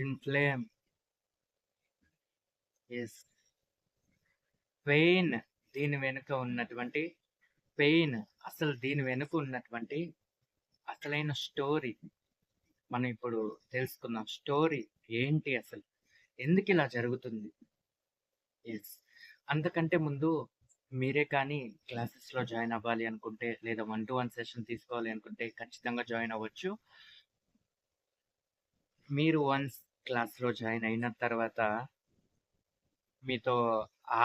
Twin flame. Yes. Pain దీని వెనుక ఉన్నటువంటి పెయిన్ అసలు దీని వెనుక ఉన్నటువంటి అసలైన స్టోరీ మనం ఇప్పుడు తెలుసుకుందాం. స్టోరీ ఏంటి, అసలు ఎందుకు ఇలా జరుగుతుంది. ఎస్. అంతకంటే ముందు మీరే కానీ క్లాసెస్లో జాయిన్ అవ్వాలి అనుకుంటే లేదా 1-to-1 సెషన్ తీసుకోవాలి అనుకుంటే ఖచ్చితంగా జాయిన్ అవ్వచ్చు. మీరు వన్స్ క్లాస్లో జాయిన్ అయిన తర్వాత మీతో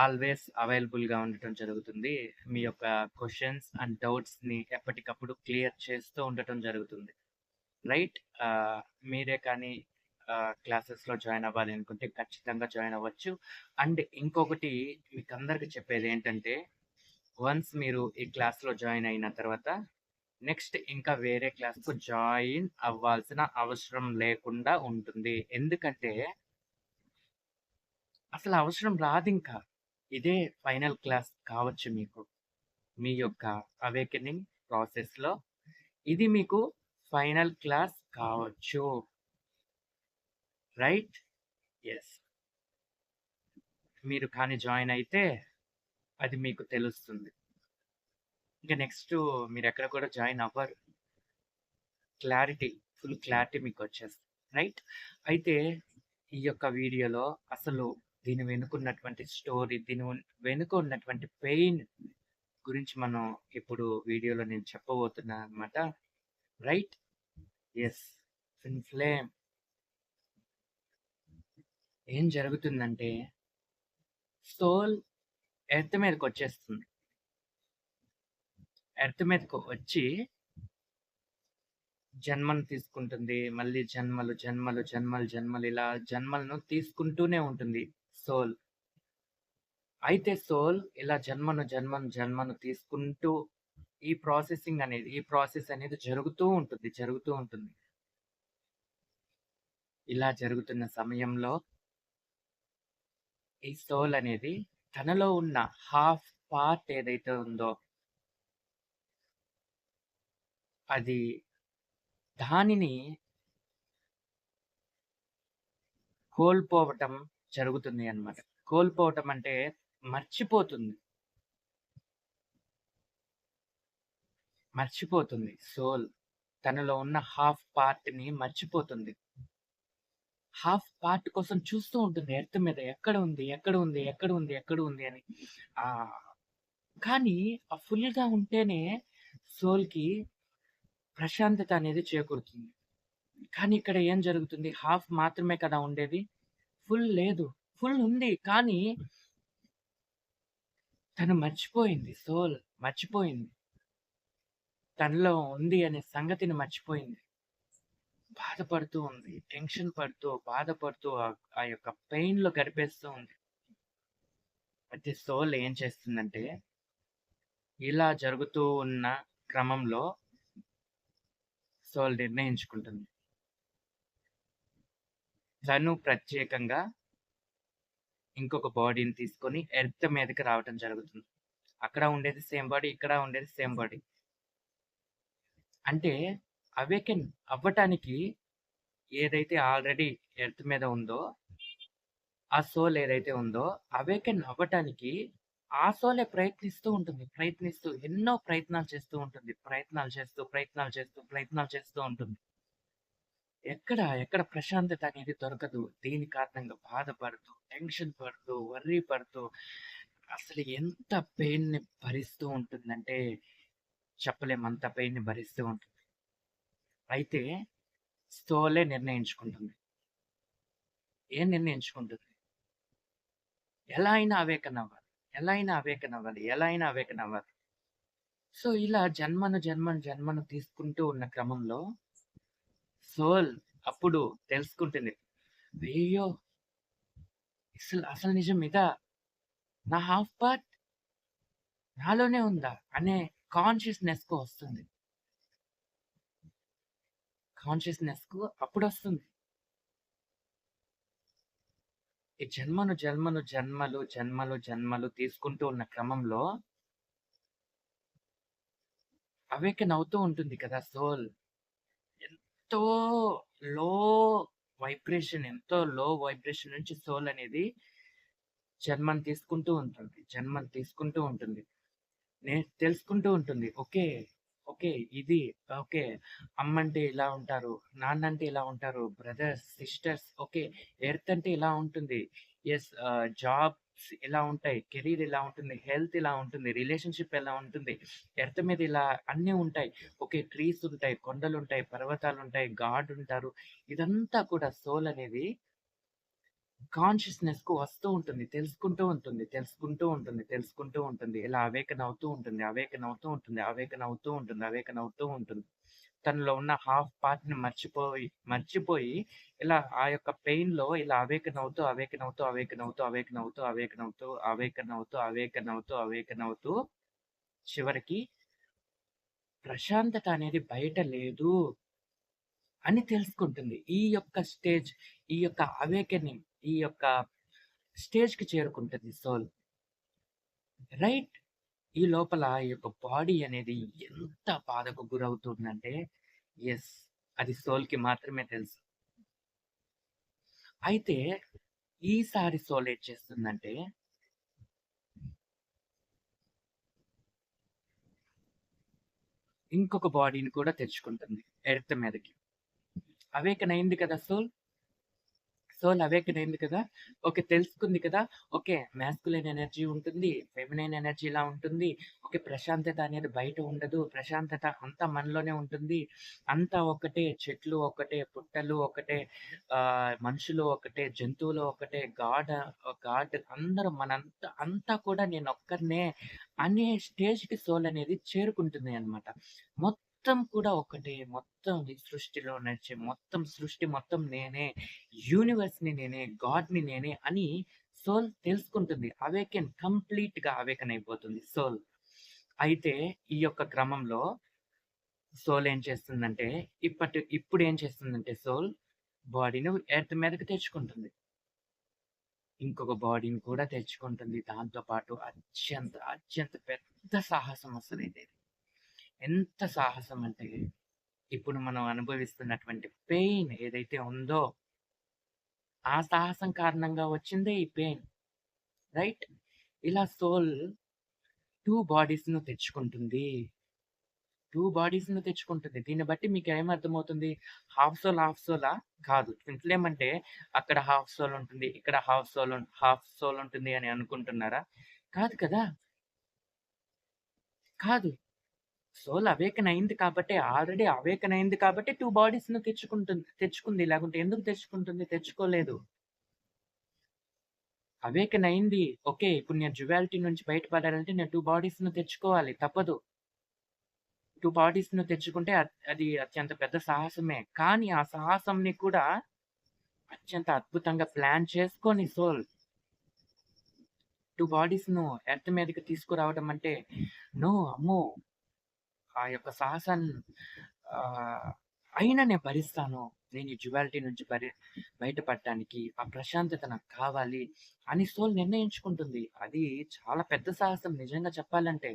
ఆల్వేస్ అవైలబుల్గా ఉండటం జరుగుతుంది. మీ యొక్క క్వశ్చన్స్ అండ్ డౌట్స్ని ఎప్పటికప్పుడు క్లియర్ చేస్తూ ఉండటం జరుగుతుంది. రైట్. మీరే కానీ క్లాసెస్లో జాయిన్ అవ్వాలి అనుకుంటే ఖచ్చితంగా జాయిన్ అవ్వచ్చు. అండ్ ఇంకొకటి మీకు అందరికి చెప్పేది ఏంటంటే, వన్స్ మీరు ఈ క్లాస్లో జాయిన్ అయిన తర్వాత నెక్స్ట్ ఇంకా వేరే క్లాస్కు జాయిన్ అవ్వాల్సిన అవసరం లేకుండా ఉంటుంది. ఎందుకంటే అసలు అవసరం రాదు. ఇంకా ఇదే ఫైనల్ క్లాస్ కావచ్చు మీకు. మీ యొక్క అవేకెనింగ్ ప్రాసెస్లో ఇది మీకు ఫైనల్ క్లాస్ కావచ్చు. రైట్. ఎస్. మీరు కానీ జాయిన్ అయితే అది మీకు తెలుస్తుంది. ఇంకా నెక్స్ట్ మీరు ఎక్కడ కూడా జాయిన్ అవ్వరు. ఫుల్ క్లారిటీ మీకు వచ్చేస్తుంది. రైట్. అయితే ఈ యొక్క వీడియోలో అసలు దీని వెనుకున్నటువంటి స్టోరీ, దీని వెనుక ఉన్నటువంటి పెయిన్ గురించి మనం ఇప్పుడు వీడియోలో నేను చెప్పబోతున్నాను అనమాట. రైట్. ఎస్. Twin flame. ఏం జరుగుతుందంటే సోల్ ఎర్త్ మీదకి వచ్చేస్తుంది. ఎర్త్ మీదకి వచ్చి జన్మను తీసుకుంటుంది. మళ్ళీ జన్మలు జన్మలు జన్మలు జన్మలు ఇలా జన్మలను తీసుకుంటూనే ఉంటుంది సోల్. అయితే సోల్ ఇలా జన్మను జన్మను జన్మను తీసుకుంటూ ఈ ప్రాసెస్ అనేది జరుగుతూ ఉంటుంది. ఇలా జరుగుతున్న సమయంలో ఈ సోల్ అనేది తనలో ఉన్న హాఫ్ పార్ట్ ఏదైతే ఉందో అది దానిని కోల్పోవటం జరుగుతుంది అన్నమాట. కోల్పోవటం అంటే మర్చిపోతుంది. సోల్ తనలో ఉన్న హాఫ్ పార్ట్ ని మర్చిపోతుంది. హాఫ్ పార్ట్ కోసం చూస్తూ ఉంటుంది ఎర్త్ మీద, ఎక్కడ ఉంది అని. కానీ ఆ ఫుల్ గా ఉంటేనే సోల్ కి ప్రశాంతత అనేది చేకూరుతుంది. కానీ ఇక్కడ ఏం జరుగుతుంది, హాఫ్ మాత్రమే కదా ఉండేది, ఫుల్ లేదు. ఫుల్ ఉంది కానీ తను మర్చిపోయింది. సోల్ మర్చిపోయింది, తనలో ఉంది అనే సంగతిని మర్చిపోయింది. బాధపడుతూ ఉంది, టెన్షన్ పడుతూ బాధపడుతూ ఆ యొక్క పెయిన్ లో గడిపేస్తూ ఉంది. అయితే సోల్ ఏం చేస్తుందంటే ఇలా జరుగుతూ ఉన్న క్రమంలో సోల్ నిర్ణయించుకుంటుంది తను ప్రత్యేకంగా ఇంకొక బాడీని తీసుకొని ఎర్త్ మీదకి రావటం జరుగుతుంది. అక్కడ ఉండేది సేమ్ బాడీ, ఇక్కడ ఉండేది సేమ్ బాడీ. అంటే అవేకెన్ అవ్వటానికి ఏదైతే ఆల్రెడీ ఎర్త్ మీద ఉందో ఆ సోల్ ఏదైతే ఉందో అవేకెన్ అవ్వటానికి ఆ సోలే ప్రయత్నిస్తూ ఎన్నో ప్రయత్నాలు చేస్తూ ఉంటుంది. ఎక్కడ ప్రశాంతత అనేది దొరకదు. దీని కారణంగా బాధపడుతూ, టెన్షన్ పడుతూ, వర్రీ పడుతూ అసలు ఎంత పెయిన్ ని భరిస్తూ ఉంటుందంటే చెప్పలేం, అంత పెయిన్ ని భరిస్తూ ఉంటుంది. అయితే సోలే నిర్ణయించుకుంటుంది. ఏం నిర్ణయించుకుంటుంది? ఎలా అయినా అవేకన్ అవ్వాలి. సో ఇలా జన్మను తీసుకుంటూ ఉన్న క్రమంలో సోల్ అప్పుడు తెలుసుకుంటుంది, అయ్యో అసలు నిజం ఇదా, నా హాఫ్ పార్ట్ నాలోనే ఉందా అనే కాన్షియస్నెస్ కు అప్పుడు వస్తుంది. ఈ జన్మలు తీసుకుంటూ ఉన్న క్రమంలో అవేకన్ అవుతూ ఉంటుంది కదా సోల్. ఎంతో లో వైబ్రేషన్ ఎంతో లో వైబ్రేషన్ నుంచి సోల్ అనేది జన్మని తీసుకుంటూ ఉంటుంది. జన్మని తీసుకుంటూ ఉంటుంది. తెలుసుకుంటూ ఉంటుంది. ఓకే. ఓకే. ఇది ఓకే. అమ్మంటే ఇలా ఉంటారు. నాన్నంటే ఇలా ఉంటారు. Brothers, sisters okay. ఎర్త్ అంటే ఇలా ఉంటుంది. యెస్ జాబ్స్ ఇలా ఉంటాయి. కెరీర్ ఇలా ఉంటుంది. హెల్త్ ఇలా ఉంటుంది. రిలేషన్‌షిప్ ఎలా ఉంటుంది. ఎర్త్ మీద ఇలా అన్నీ ఉంటాయి. ఓకే. ట్రీస్ ఉంటాయి. కొండలుంటాయి. పర్వతాలుంటాయి. గాడ్ ఉంటారు. ఇదంతా కూడా సోల్ అనేది కాన్షియస్‌నెస్‌కు వస్తూ ఉంటుంది. తెలుసుకుంటూ ఉంటుంది. తెలుసుకుంటూ ఉంటుంది. తెలుసుకుంటూ ఉంటుంది. ఇలా అవేకెన్ అవుతూ ఉంటుంది. అవేకెన్ అవుతూ ఉంటుంది. అవేకెన్ అవుతూ ఉంటుంది. అవేకెన్ అవుతూ ఉంటుంది. తనలో ఉన్న హాఫ్ పార్ట్‌ని మర్చిపోయి ఇలా ఆ యొక్క పెయిన్‌లో ఇలా అవేకెన్ అవుతూ, అవేకెన్ అవుతూ, అవేకెన్ అవుతూ, అవేకెన్ అవుతూ, అవేకెన్ అవుతూ, అవేకెన్ అవుతూ, అవేకెన్ అవుతూ, అవేకెన్ అవుతూ చివరికి ప్రశాంతత అనేది బయట లేదు అని తెలుసుకుంటుంది. ఈ యొక్క అవేకెనింగ్, ఈ యొక్క స్టేజ్‌కి చేరుకుంటుంది సోల్. రైట్? ఈ లోపల ఈ యొక్క బాడీ అనేది ఎంత బాధకు గురవుతుందంటే, యెస్. అది సోల్‌కి మాత్రమే తెలుసు. అయితే ఈసారి సోల్ ఏం చేస్తుందంటే ఇంకొక బాడీని కూడా తెచ్చుకుంటుంది ఎర్త్ మీదకి. అవేకన్ అయింది కదా సోల్. సోల్ అవేకన్ అయింది కదా! ఓకే. తెలుసుకుంది కదా! ఓకే. మాస్కులిన్ ఎనర్జీ ఉంటుంది. ఫెమినైన్ ఎనర్జీ ఇలా ఉంటుంది. ఓకే. ప్రశాంతత అనేది బయట ఉండదు. ప్రశాంతత అంతా మనలోనే ఉంటుంది. అంతా ఒక్కటే. చెట్లు ఒక్కటే, పుట్టలు ఒకటే, మనుషులు ఒకటే, జంతువులు ఒకటే, గాడ్ అందరూ అంతా కూడా నేనొక్కడినే అనే స్టేజ్‌కి సోల్ అనేది చేరుకుంటుంది అన్నమాట. మొత్తం కూడా ఒక్కటే. మొత్తం ఈ సృష్టిలో నడిచే మొత్తం సృష్టి మొత్తం నేనే. యూనివర్స్‌ని నేనే, గాడ్‌ని నేనే అని సోల్ తెలుసుకుంటుంది. కంప్లీట్‌గా అవేకెన్ అయిపోతుంది సోల్. అయితే ఈ యొక్క క్రమంలో సోల్ ఏం చేస్తుందంటే, ఇప్పుడు ఏం చేస్తుందంటే సోల్ బాడీని ఎర్త్ మీదకి తెచ్చుకుంటుంది. ఇంకొక బాడీని కూడా తెచ్చుకుంటుంది. దాంతో పాటు అత్యంత పెద్ద సాహసం అసలిది. ఎంత సాహసం అంటే, ఇప్పుడు మనం అనుభవిస్తున్నటువంటి పెయిన్ ఏదైతే ఉందో ఆ సాహసం కారణంగా వచ్చిందే ఈ పెయిన్. రైట్? ఇలా సోల్ 2 బాడీస్‌ను తెచ్చుకుంటుంది. 2 బాడీస్‌ను తెచ్చుకుంటుంది. దీన్ని బట్టి మీకేమర్థమవుతుంది? హాఫ్ సోలా? కాదు. ట్విన్ ఫ్లేమ్ అంటే అక్కడ హాఫ్ సోల్ ఉంటుంది. ఇక్కడ హాఫ్ సోల్ ఉంటుంది అని అనుకుంటున్నారా? కాదు కదా! కాదు. సోల్ అవేకెన్ అయింది కాబట్టే ఆల్రెడీ అవేకెన్ అయింది కాబట్టే 2 బాడీస్‌ను తెచ్చుకుంది. లేకుంటే ఎందుకు తెచ్చుకుంటుంది? తెచ్చుకోలేదు. అవేకెన్ అయింది. ఓకే. ఇప్పుడు నేను డ్యుయాలిటీ నుంచి బయటపడాలంటే నేను 2 బాడీస్‌ను తెచ్చుకోవాలి. తప్పదు. 2 బాడీస్‌ను తెచ్చుకుంటే అది అత్యంత పెద్ద సాహసమే. కానీ ఆ సాహసంని కూడా అత్యంత అద్భుతంగా ప్లాన్ చేసుకొని సోల్ 2 బాడీస్‌ను ఎర్త్ మీదకి తీసుకురావడం అంటే అమ్మో! ఆ యొక్క సాహసాన్ని ఆహ్, అయినా నేను భరిస్తాను. నేను ఈ డ్యుయాలిటీ నుంచి బయటపడటానికి ఆ ప్రశాంతత నాకు కావాలి అని సోల్ నిర్ణయించుకుంటుంది. అది చాలా పెద్ద సాహసం నిజంగా చెప్పాలంటే.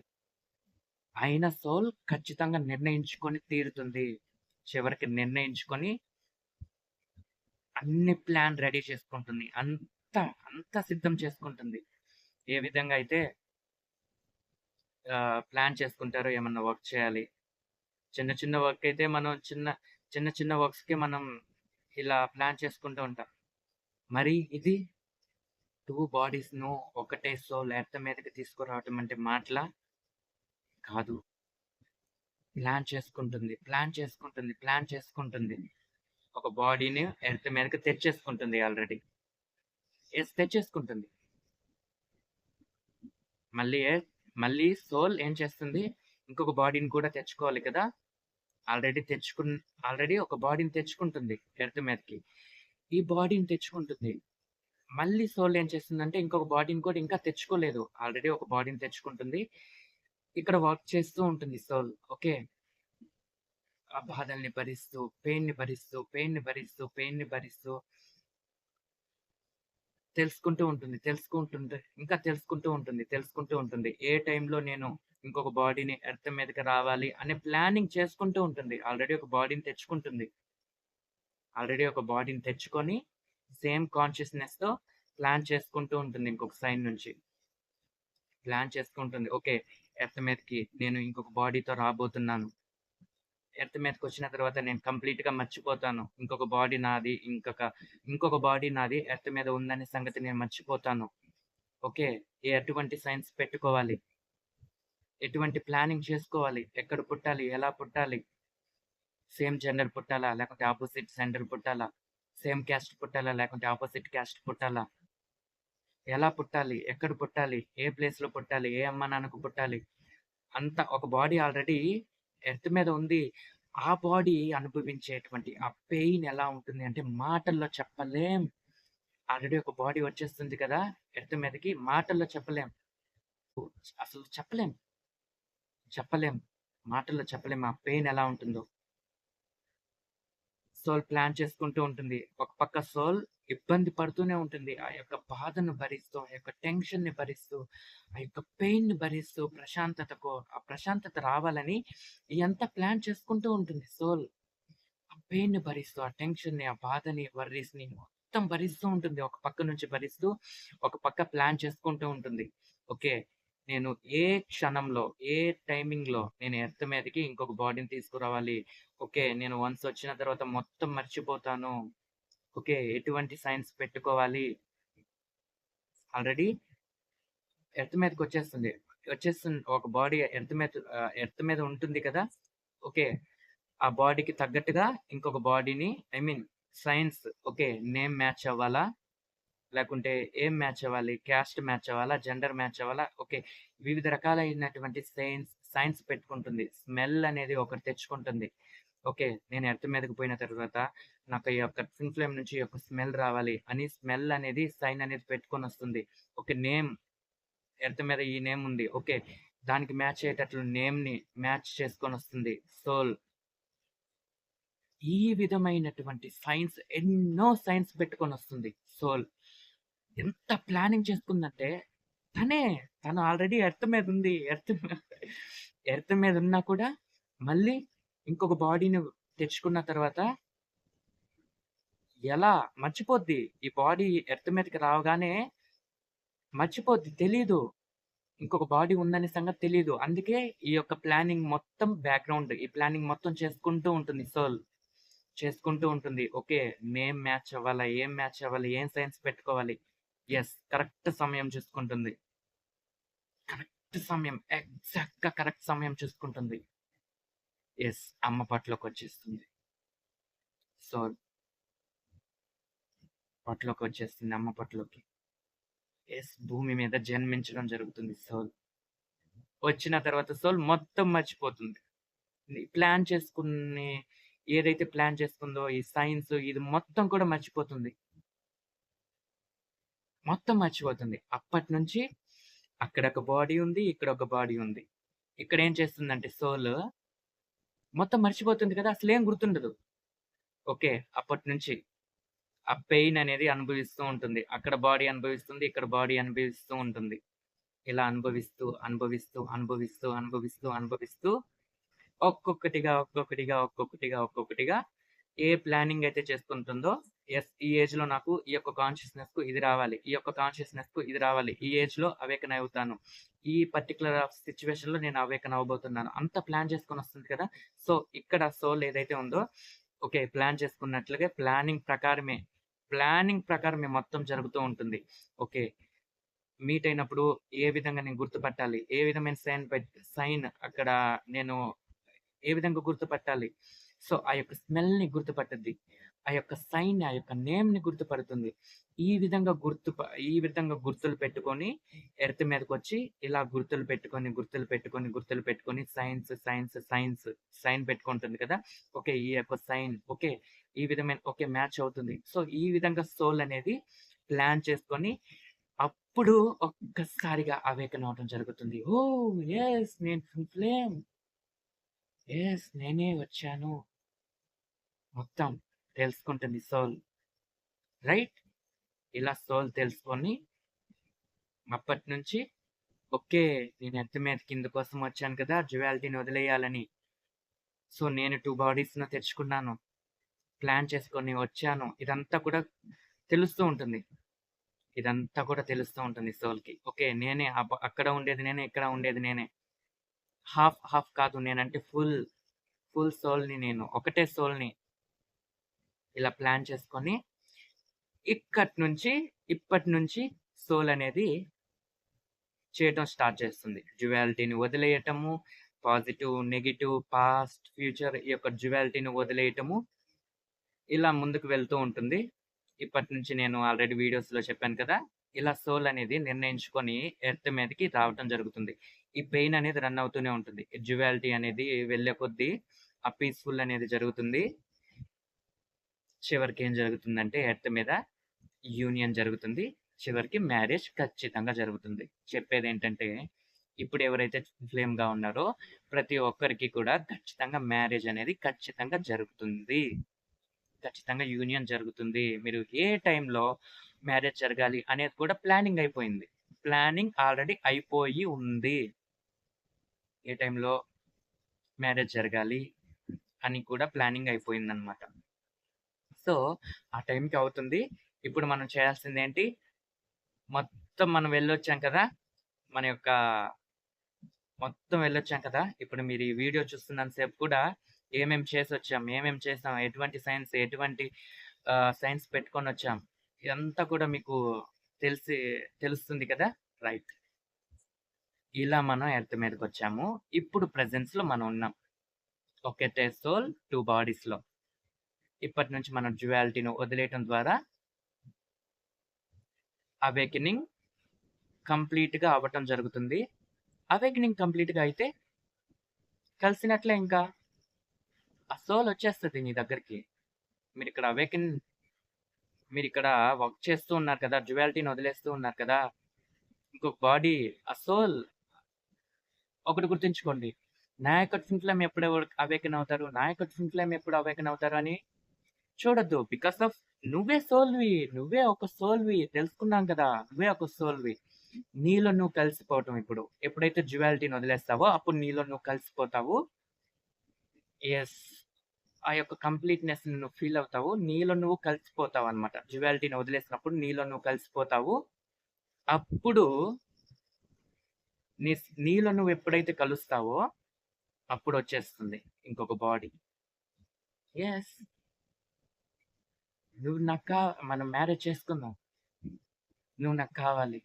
అయిన సోల్ ఖచ్చితంగా నిర్ణయించుకొని తీరుతుంది. చివరికి నిర్ణయించుకొని అన్ని ప్లాన్ రెడీ చేసుకుంటుంది. అంతా సిద్ధం చేసుకుంటుంది. ఏ విధంగా అయితే ప్లాన్ చేసుకుంటారో ఏమన్నా వర్క్ చేయాలి. చిన్న చిన్న వర్క్ అయితే మనం చిన్న వర్క్స్‌కి మనం ఇలా ప్లాన్ చేసుకుంటూ ఉంటాం. మరి ఇది 2 బాడీస్‌ను ఒకటే సోల్ ఎర్త్ మీదకి తీసుకురావటం అంటే మాటలా? కాదు. ప్లాన్ చేసుకుంటుంది. ప్లాన్ చేసుకుంటుంది. ఒక బాడీని ఎర్త్ మీదకి తెచ్చేసుకుంటుంది ఆల్రెడీ. తెచ్చేసుకుంటుంది. మళ్ళీ మళ్ళీ సోల్ ఏం చేస్తుంది? ఇంకొక బాడీని కూడా తెచ్చుకోవాలి కదా! ఆల్రెడీ ఆల్రెడీ ఒక బాడీని తెచ్చుకుంటుంది ఎర్త్ మీదకి. ఈ బాడీని తెచ్చుకుంటుంది. మళ్ళీ సోల్ ఏం చేస్తుందంటే ఇంకొక బాడీని కూడా ఇంకా తెచ్చుకోలేదు. ఆల్రెడీ ఒక బాడీని తెచ్చుకుంటుంది. ఇక్కడ వర్క్ చేస్తూ ఉంటుంది సోల్. ఓకే. ఆ బాధల్ని భరిస్తూ, పెయిన్‌ని భరిస్తూ తెలుసుకుంటూ ఉంటుంది. ఏ టైంలో నేను ఇంకొక బాడీని ఎర్త్ మీదకి రావాలి అనే ప్లానింగ్ చేసుకుంటూ ఉంటుంది. ఆల్రెడీ ఒక బాడీని తెచ్చుకుంటుంది. ఆల్రెడీ ఒక బాడీని తెచ్చుకొని సేమ్ కాన్షియస్‌నెస్‌తో ప్లాన్ చేసుకుంటూ ఉంటుంది ఇంకొక సైడ్ నుంచి. ప్లాన్ చేసుకుంటుంది. ఓకే. ఎర్త్ మీదకి నేను ఇంకొక బాడీతో రాబోతున్నాను. ఎర్త్ మీదకొచ్చిన తర్వాత నేను కంప్లీట్‌గా మర్చిపోతాను. ఇంకొక బాడీ నాది ఎర్త్ మీద ఉందనే సంగతి నేను మర్చిపోతాను. ఓకే. ఎటువంటి సైన్స్ పెట్టుకోవాలి? ఎటువంటి ప్లానింగ్ చేసుకోవాలి? ఎక్కడ పుట్టాలి? ఎలా పుట్టాలి? సేమ్ జెండర్ పుట్టాలా? లేకుంటే ఆపోజిట్ జెండర్ పుట్టాలా? సేమ్ క్యాస్ట్ పుట్టాలా? లేకుంటే ఆపోజిట్ క్యాస్ట్ పుట్టాలా? ఎలా పుట్టాలి? ఎక్కడ పుట్టాలి? ఏ ప్లేస్‌లో పుట్టాలి? ఏ అమ్మ నాన్నకు పుట్టాలి? అంతా ఒక బాడీ ఆల్రెడీ ఎర్త్ మీద ఉంది. ఆ బాడీ అనుభవించేటువంటి ఆ పెయిన్ ఎలా ఉంటుంది అంటే మాటల్లో చెప్పలేం. ఆల్రెడీ ఒక బాడీ వచ్చేస్తుంది కదా! ఎర్త్ మీదకి మాటల్లో చెప్పలేం. అసలు చెప్పలేం. చెప్పలేం. మాటల్లో చెప్పలేం ఆ పెయిన్ ఎలా ఉంటుందో. సోల్ ప్లాన్ చేసుకుంటూ ఉంటుంది. ఒక పక్క సోల్ ఇబ్బంది పడుతూనే ఉంటుంది. ఆ యొక్క బాధను భరిస్తూ, ఆ యొక్క టెన్షన్‌ని భరిస్తూ, ఆ యొక్క పెయిన్‌ని భరిస్తూ ఆ ప్రశాంతత రావాలని ఇయంతా ప్లాన్ చేసుకుంటూ ఉంటుంది సోల్. ఆ పెయిన్‌ని భరిస్తూ, ఆ టెన్షన్‌ని, ఆ బాధని, వర్రీస్‌ని మొత్తం భరిస్తూ ఉంటుంది. ఒక పక్క నుంచి భరిస్తూ, ఒక పక్క ప్లాన్ చేసుకుంటూ ఉంటుంది. ఓకే. నేను ఏ క్షణంలో, ఏ టైమింగ్‌లో నేను ఎర్త్ మీదకి ఇంకొక బాడీని తీసుకురావాలి. ఓకే. నేను వన్స్ వచ్చిన తర్వాత మొత్తం మర్చిపోతాను. ఓకే. ఎటువంటి సైన్స్ పెట్టుకోవాలి. ఆల్రెడీ ఎర్త్ మీదకొచ్చేస్తుంది. ఒక బాడీ ఎర్త్ మీద ఉంటుంది కదా! ఓకే. ఆ బాడీకి తగ్గట్టుగా ఇంకొక బాడీని I mean science okay. Name match అవ్వాలా? లేకుంటే ఏం మ్యాచ్ అవ్వాలి? క్యాస్ట్ మ్యాచ్ అవ్వాలా? జెండర్ మ్యాచ్ అవ్వాలా? ఓకే. వివిధ రకాలైనటువంటి సైన్స్ పెట్టుకుంటుంది. స్మెల్ అనేది ఒకటి తెచ్చుకుంటుంది. ఓకే. నేను ఎర్త్ మీదకి పోయిన తర్వాత నాకు ఈ యొక్క ట్విన్ ఫ్లేమ్ నుంచి ఈ యొక్క స్మెల్ రావాలి అని స్మెల్ అనేది సైన్ అనేది పెట్టుకొనొస్తుంది. ఓకే. ఎర్త్ మీద ఈ నేమ్ ఉంది. ఓకే. దానికి మ్యాచ్ అయ్యేటట్లు నేమ్‌ని మ్యాచ్ చేసుకొనొస్తుంది సోల్. ఈ విధమైనటువంటి ఎన్నో సైన్స్ పెట్టుకొనొస్తుంది సోల్. ఎంత ప్లానింగ్ చేసుకుందంటే తను ఆల్రెడీ ఎర్త్ మీద ఉంది. ఎర్త్ మీద ఉన్నా కూడా మళ్ళీ ఇంకొక బాడీని తెచ్చుకున్న తర్వాత ఎలా మర్చిపోద్ది. ఈ బాడీ ఎర్త్ మీదకి రావగానే మర్చిపోద్ది. తెలీదు. ఇంకొక బాడీ ఉందనే సంగతి తెలీదు. అందుకే ఈ యొక్క ప్లానింగ్ మొత్తం ఈ ప్లానింగ్ మొత్తం చేసుకుంటూ ఉంటుంది సోల్. చేసుకుంటూ ఉంటుంది. ఓకే. నేమ్ మ్యాచ్ అవ్వాలా? ఏం మ్యాచ్ అవ్వాలి? ఏం సైన్స్ పెట్టుకోవాలి? యెస్. కరెక్ట్ సమయం చూసుకుంటుంది. కరెక్ట్ సమయం చూసుకుంటుంది. యెస్. అమ్మ పొట్టలోకొచ్చేస్తుంది. సోల్ పొట్టలోకొచ్చేస్తుంది అమ్మ పొట్టలోకి. యెస్. భూమి మీద జన్మించడం జరుగుతుంది సోల్. వచ్చిన తర్వాత సోల్ మొత్తం మర్చిపోతుంది. ప్లాన్ చేసుకుని ఏదైతే ప్లాన్ చేసుకుందో ఈ సైన్స్ ఇది మొత్తం కూడా మర్చిపోతుంది. మొత్తం మర్చిపోతుంది. అప్పటినుంచి అక్కడ ఒక బాడీ ఉంది. ఇక్కడ ఒక బాడీ ఉంది. ఇక్కడ ఏం చేస్తుందంటే సోల్ మొత్తం మర్చిపోతుంది కదా! అసలేం గుర్తుండదు. ఓకే. అప్పటినుంచి ఆ పెయిన్ అనేది అనుభవిస్తూ ఉంటుంది. అక్కడ బాడీ అనుభవిస్తుంది. ఇక్కడ బాడీ అనుభవిస్తూ ఉంటుంది. ఇలా అనుభవిస్తూ, అనుభవిస్తూ, అనుభవిస్తూ, అనుభవిస్తూ, అనుభవిస్తూ ఒక్కొక్కటిగా ఏ ప్లానింగ్ అయితే చేసుకుంటుందో యెస్. ఈ ఏజ్‌లో నాకు ఈ యొక్క కాన్షియస్‌నెస్‌కు ఇది రావాలి. ఈ యొక్క కాన్షియస్‌నెస్‌కు ఇది రావాలి. ఈ ఏజ్‌లో అవేకెన్ అవుతాను. ఈ పర్టిక్యులర్ సిట్యుయేషన్‌లో నేను అవేకెన్ అవ్వబోతున్నాను. అంత ప్లాన్ చేసుకొనొస్తుంది కదా! సో, ఇక్కడ సోల్ ఏదైతే ఉందో ఓకే. ప్లాన్ చేసుకున్నట్లుగా ప్లానింగ్ ప్రకారమే మొత్తం జరుగుతూ ఉంటుంది. ఓకే. మీట్ అయినప్పుడు ఏ విధంగా నేను గుర్తుపట్టాలి? ఏ విధమైన సైన్ అక్కడ నేను ఏ విధంగా గుర్తుపట్టాలి? సో, ఆ యొక్క స్మెల్‌ని గుర్తుపట్టుద్ది. ఆ యొక్క ఆ యొక్క నేమ్‌ని గుర్తుపడుతుంది. ఈ విధంగా గుర్తులు పెట్టుకొని ఎర్త్ మీదకొచ్చి ఇలా గుర్తులు పెట్టుకొని సైన్ పెట్టుకుంటుంది కదా! ఓకే. ఈ యొక్క సైన్ ఓకే. ఈ విధమైన ఓకే. మ్యాచ్ అవుతుంది. సో, ఈ విధంగా సోల్ అనేది ప్లాన్ చేసుకొని అప్పుడు ఒక్కసారిగా అవేకెన్ అవ్వడం జరుగుతుంది. ఓహ్! యెస్. నేను ట్విన్ ఫ్లేమ్. యెస్. నేనే వచ్చాను. మొత్తం తెలుసుకుంటుంది సోల్. రైట్? ఇలా సోల్ తెలుసుకొని అప్పటినుంచి ఓకే. నేను ఎర్త్ మీదకి ఇందుకోసం వచ్చాను కదా! డ్యుయాలిటీని వదిలేయాలని. సో, నేను 2 బాడీస్‌ను తెచ్చుకున్నాను. ప్లాన్ చేసుకొని వచ్చాను. ఇదంతా కూడా తెలుస్తూ ఉంటుంది. ఇదంతా కూడా తెలుస్తూ ఉంటుంది సోల్‌కి. ఓకే. నేనే అక్కడ ఉండేది నేనే, ఇక్కడ ఉండేది నేనే. హాఫ్, హాఫ్ కాదు. నేనంటే ఫుల్ సోల్‌ని నేను. ఒకటే సోల్‌ని. ఇలా ప్లాన్ చేసుకొని ఇప్పటి నుంచి సోల్ అనేది చేయటం స్టార్ట్ చేస్తుంది. డ్యుయాలిటీని వదిలేయటము, పాజిటివ్, నెగెటివ్, పాస్ట్, ఫ్యూచర్ ఈ యొక్క డ్యుయాలిటీని వదిలేయటము ఇలా ముందుకు వెళ్తూ ఉంటుంది. ఇప్పటి నుంచి నేను ఆల్రెడీ వీడియోస్‌లో చెప్పాను కదా! ఇలా సోల్ అనేది నిర్ణయించుకొని ఎర్త్ మీదకి రావటం జరుగుతుంది. ఈ పెయిన్ అనేది రన్ అవుతూనే ఉంటుంది. డ్యుయాలిటీ అనేది వెళ్ళే కొద్దీ ఆ పీస్‌ఫుల్ అనేది జరుగుతుంది. చివరికి ఏం జరుగుతుందంటే ఎర్త్ మీద యూనియన్ జరుగుతుంది. చివరికి మ్యారేజ్ ఖచ్చితంగా జరుగుతుంది. చెప్పేదేంటంటే ఇప్పుడు ఎవరైతే ఫ్లేమ్‌గా ఉన్నారో ప్రతి ఒక్కరికి కూడా ఖచ్చితంగా మ్యారేజ్ అనేది ఖచ్చితంగా జరుగుతుంది. ఖచ్చితంగా యూనియన్ జరుగుతుంది. మీరు ఏ టైంలో మ్యారేజ్ జరగాలి అనేది కూడా ప్లానింగ్ అయిపోయింది. ప్లానింగ్ ఆల్రెడీ అయిపోయి ఉంది. ఏ టైంలో మ్యారేజ్ జరగాలి అని కూడా ప్లానింగ్ అయిపోయిందనమాట. సో, ఆ టైంకి అవుతుంది. ఇప్పుడు మనం చేయాల్సిందేంటి? మొత్తం మనం వెళ్ళొచ్చాం కదా! మన యొక్క మొత్తం వెళ్ళొచ్చాం కదా! ఇప్పుడు మీరు ఈ వీడియో చూస్తున్నంత సేపు కూడా ఏమేం చేసొచ్చాం, ఏమేం చేసాం, ఎటువంటి సైన్స్ పెట్టుకొనొచ్చాం. ఇదంతా కూడా మీకు తెలుస్తుంది కదా! రైట్. ఇలా మనం ఎర్త్ మీదకొచ్చాము. ఇప్పుడు ప్రెజెన్స్‌లో మనం ఉన్నాం. ఒకటే సోల్ 2 బాడీస్‌లో. ఇప్పటి నుంచి మనం డ్యుయాలిటీని వదిలేయటం ద్వారా అవేకెనింగ్ కంప్లీట్‌గా అవ్వటం జరుగుతుంది. అవేకెనింగ్ కంప్లీట్‌గా అయితే కలిసినట్లే ఇంకా. ఆ సోల్ వచ్చేస్తది నీ దగ్గరికి. మీరిక్కడ వర్క్ చేస్తూ ఉన్నారు కదా! డ్యుయాలిటీని వదిలేస్తూ ఉన్నారు కదా! ఇంకొక బాడీ ఆ సోల్ ఒకటి గుర్తుంచుకోండి. నా యొక్క ట్విన్ ఫ్లేమ్ ఎప్పుడు అవేకెన్ అవుతారు? నా యొక్క ట్విన్ ఫ్లేమ్ ఎప్పుడు అవేకెన్ అవుతారు అని చూడొద్దు. బికాస్ ఆఫ్ నువ్వే సోల్‌వి. నువ్వే ఒక సోల్‌వి. తెలుసుకున్నాం కదా! నువ్వే ఒక సోల్‌వి. నీలో నువ్వు కలిసిపోవటం ఇప్పుడు. ఎప్పుడైతే డ్యుయాలిటీని వదిలేస్తావో అప్పుడు నీలో నువ్వు కలిసిపోతావు. యెస్. ఆ యొక్క కంప్లీట్‌నెస్‌ని నువ్వు ఫీల్ అవుతావు. నీలో నువ్వు కలిసిపోతావన్నమాట. డ్యుయాలిటీని వదిలేసినప్పుడు నీలో నువ్వు కలిసిపోతావు. అప్పుడు నీలో నువ్వు ఎప్పుడైతే కలుస్తావో అప్పుడొచ్చేస్తుంది ఇంకొక బాడీ. యెస్. మనం మ్యారేజ్ చేసుకుందాం. నువ్వు నాకు కావాలి.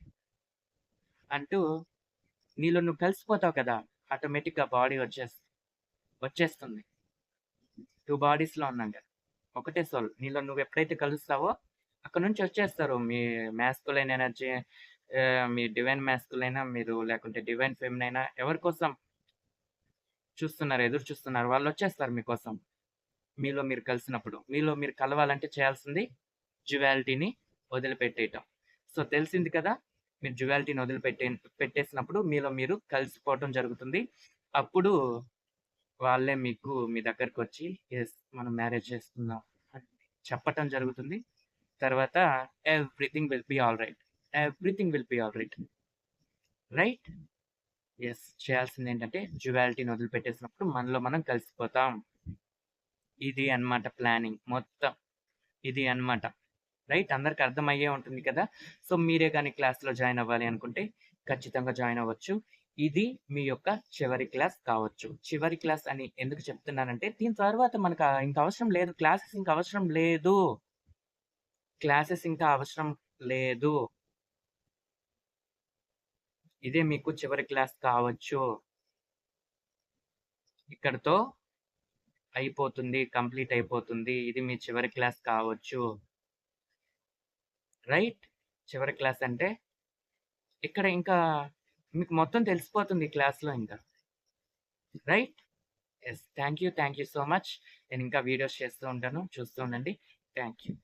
అంటూ నీలో నువ్వు కలిసిపోతావు కదా! ఆటోమేటిక్‌గా బాడీ వచ్చేస్తుంది. 2 బాడీస్‌లో ఉన్నాం కదా! ఒకటే సోల్. నీలో నువ్వు ఎప్పుడైతే కలుస్తావో అక్కడి నుంచి వచ్చేస్తారు. మీ మాస్కులైన్ ఎనర్జీ మీ డివైన్ మాస్కులైనా మీరు లేకుంటే డివైన్ ఫెమిన్ అయినా ఎవరి కోసం ఎదురు చూస్తున్నారు వాళ్ళొచ్చేస్తారు మీకోసం. మీలో మీరు కలిసినప్పుడు. మీలో మీరు కలవాలంటే చేయాల్సింది డ్యుయాలిటీని వదిలిపెట్టేయటం. సో, తెలిసింది కదా! మీరు డ్యుయాలిటీని పెట్టేసినప్పుడు మీలో మీరు కలిసిపోవటం జరుగుతుంది. అప్పుడు వాళ్ళే మీ దగ్గరకొచ్చి యెస్ మనం మ్యారేజ్ చేసుకుందాం అని చెప్పటం జరుగుతుంది. తర్వాత everything will be alright. Everything will be alright. Right? Yes. చేయాల్సిందేంటంటే డ్యుయాలిటీని వదిలిపెట్టేసినప్పుడు మనలో మనం కలిసిపోతాం. ఇది అన్నమాట ప్లానింగ్ మొత్తం. ఇది అన్నమాట. రైట్? అందరికి అర్థమయ్యే ఉంటుంది కదా! సో, మీరే గాని క్లాస్‌లో జాయిన్ అవ్వాలి అనుకుంటే ఖచ్చితంగా జాయిన్ అవ్వచ్చు. ఇది మీ యొక్క చివరి క్లాస్ కావచ్చు. చివరి క్లాస్ అని ఎందుకు చెప్తున్నానంటే దీని తర్వాత మనకు ఇంక అవసరం లేదు. క్లాసెస్ ఇంక అవసరం లేదు. క్లాసెస్ ఇంకా అవసరం లేదు. ఇదే మీకు చివరి క్లాస్ కావచ్చు. ఇక్కడితో అయిపోతుంది. కంప్లీట్ అయిపోతుంది. ఇది మీ చివరి క్లాస్ కావచ్చు. రైట్? చివరి క్లాస్ అంటే ఇక్కడ ఇంకా మీకు మొత్తం తెలిసిపోతుంది క్లాస్‌లో ఇంకా. Right? Yes. Thank you so much. నేను ఇంకా వీడియోస్ చేస్తూ ఉంటాను. చూస్తూ ఉండండి. Thank you.